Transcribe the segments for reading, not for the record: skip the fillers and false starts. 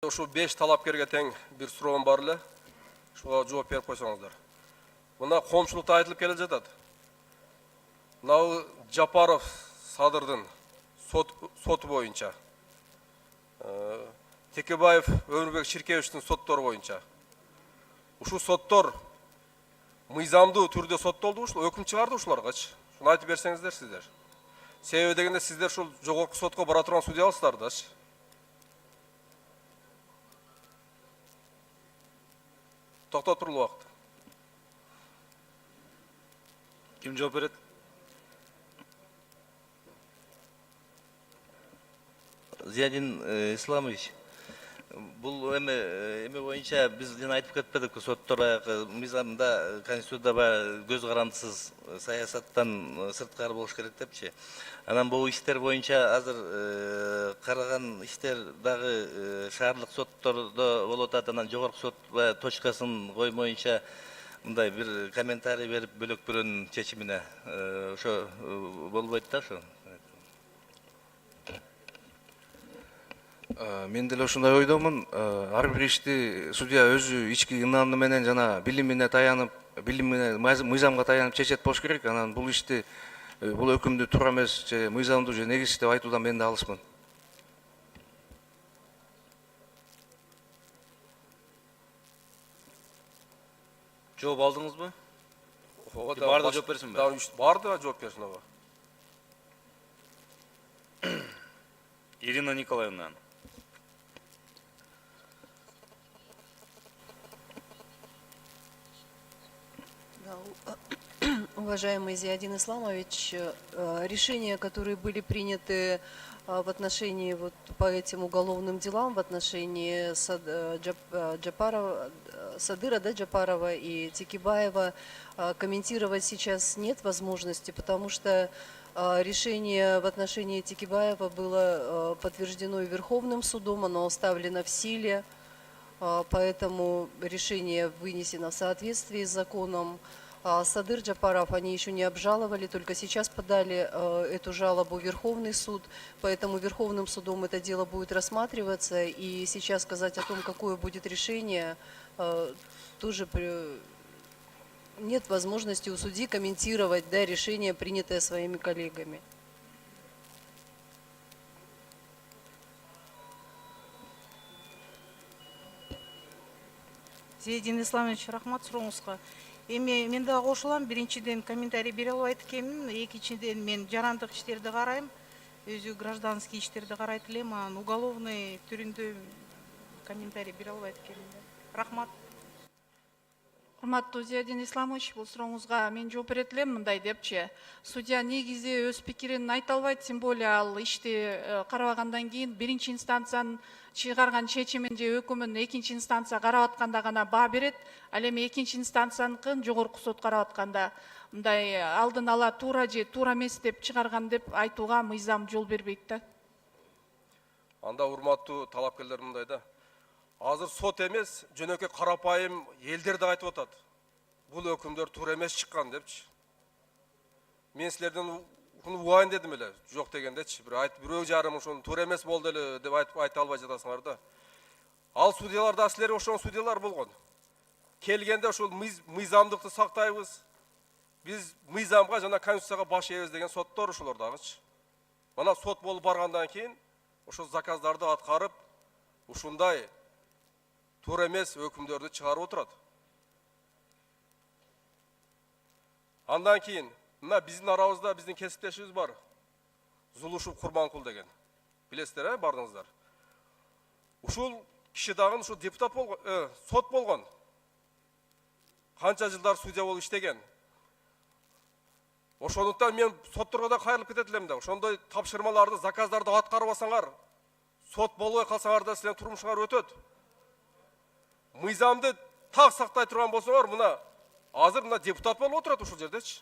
Ошо 5 талапкерге тең бир суроом бар эле. Ошого жооп берип койсоңуздар. Мына коомчулукта айтылып келе жатат. Мына Жапаров Садырдын соту боюнча, Текебаев Өмүрбек Ширкевичтин соттору боюнча. Ушул соттор мыйзамдуу түрдө соттолду, ушул өкүм чыгарды ушуларгачы. Шуну айтып берсеңиздер сиздер. Себеби дегенде сиздер ушул жогорку сотко бара турган судьяларсыздар дачы. Токтотуп турулу убакыт. Ким жооп берет? Зиядин Исламович, бул эме боюнча биз жана айтып кетпедик, соттор мыйзамда конституцияда көз карандысыз саясаттан сырткары болуш керек депчи. Анан бул иштер боюнча азыр караган иштер дагы шаардык соттордо болуп атат. Анан жогорку сот точкасын коймоюнча мындай бир комментарий берип бөлөк бирөөнүн чечимине ошо болбойт да ошо. Мен деле ушундай ойдомун. Ар бир ишти судья өзү ички ынаны менен жана билимине таянып, мыйзамга таянып чечет болуш керек. Анан бул ишти, бул өкүмдү туура эмес же мыйзамдуу же негиз деп айтуудан мен да алысмын. Жооп алдыңызбы? Бар да жооп берсинби? Бар да жооп берсин ага. Ирина Николаевна. Уважаемый Зиядин Исламович, решения, которые были приняты в отношении по этим уголовным делам, в отношении Садыра, Джапарова и Текебаева, комментировать сейчас нет возможности, потому что решение в отношении Текебаева было подтверждено Верховным судом, оно оставлено в силе, поэтому решение вынесено в соответствии с законом. Садыр, Джапаров они еще не обжаловали, только сейчас подали эту жалобу в Верховный суд, поэтому Верховным судом это дело будет рассматриваться, и сейчас сказать о том, какое будет решение, тоже нет возможности у судьи комментировать решение, принятое своими коллегами. Зиядин Исламович, рахмат сурооңузга. Мен да кошулам, биринчиден комментарий бере албайт экенмин, экинчиден мен жарандык иштерди карайм, өзү гражданский иштерди карайт элем, анан уголовный түрүндө комментарий бере албайт экенмин. Рахмат. Урматтуу Зиядин Исламович, бул сурооңузга мен жооп берет элем мындай депчи. Судья негизи өз пикирин айта албайт, тем более ал ишти карабагандан кийин биринчи инстанциянын чыгарган чечимин же өкүмүн экинчи инстанция карап атканда гана баа берет. Ал эми экинчи инстанцияныкын жогорку сот карап атканда мындай алдын ала туура же туура эмес деп чыгарган деп айтууга мыйзам жол бербейт да. Анда урматтуу талапкерлер мындай да. Азыр сот эмес, жөнөкөй карапайым элдер да айтып атат. Бул өкүмдөр туура эмес чыккан депчи. Мен силерден убайын дедим эле, жок дегендечи. Бирөө жарым ошону туура эмес болду эле деп айта албай жатасыңар да. Ал судьялар да силер ошол судьялар болгон. Келгенде ошол мыйзамдыкты сактайбыз. Биз мыйзамга жана конституцияга баш ийебиз деген соттор ошолор дагычы. Мана сот болуп баргандан кийин ошол заказдарды аткарып, ушундай туура эмес өкүмдөрдү чыгарып отурат. Андан кийин мына биздин арабызда биздин кесиптешибиз бар. Зулушев Курманкул деген. Билесиздер, бардыңыздар. Ушул киши дагы ушу депутат болгон, сот болгон. Канча жылдар судья болуп иштеген. Ошондуктан мен сотторго да кайрылып кетет элем да. Ошондой тапшырмаларды, заказдарды аткарбасаңар, сот болбой калсаңар да силердин турмушуңар өтөт. Мыйзамды так сактай турган болсоңор, мына азыр мына депутат болуп отурат ушул жердечи.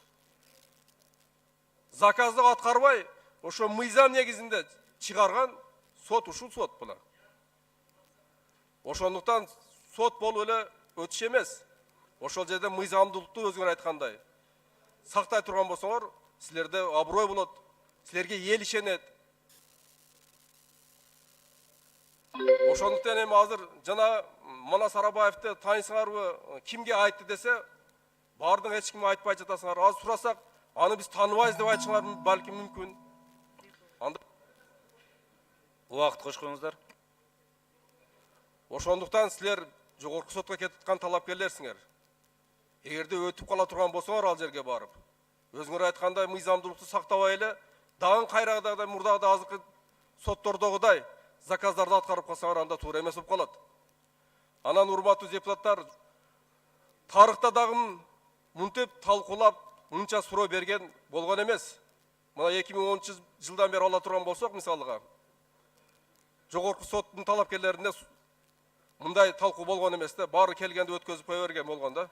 Заказды аткарбай, ошо мыйзам негизинде чыгарган сот ушул сот мына. Ошондуктан сот болуп эле өтүш эмес. Ошол жерде мыйзамдуулукту өзүңөр айткандай сактай турган болсоңор, силерде аброй болот, силерге эл ишенет. Ошондуктан эми азыр жана Манас Арабаевди таанысыңарбы, кимге айтты десе, бардың эч кимге айтпай жатасыңар. Азыр сурасак, аны биз тааныбайбыз деп айтышыңар балким мүмкүн. Анда Убакыт кошкоңуздар. ошондуктан силер жогорку сотко кетип аткан талапкерлерсиңер. Эгерде өтүп кала турган болсоңор ал жерге барып, өзүңөр айткандай мыйзамдуулукту сактабай эле, дагы кайрагдагыдай мурдагы азыркы соттордогудай заказдарды аткарып калсаңар, анда туура эмес болуп калат. Анан урматтуу депутаттар, тарыхта дагы мынтип талкуулап, мынча суроо берген болгон эмес. Мына 2010 жылдан бери ала турган болсок, мисалыга, жогорку соттун талапкерлерине мындай талкуу болгон эмес да, баары келгенде өткөзүп кое берген болгон да.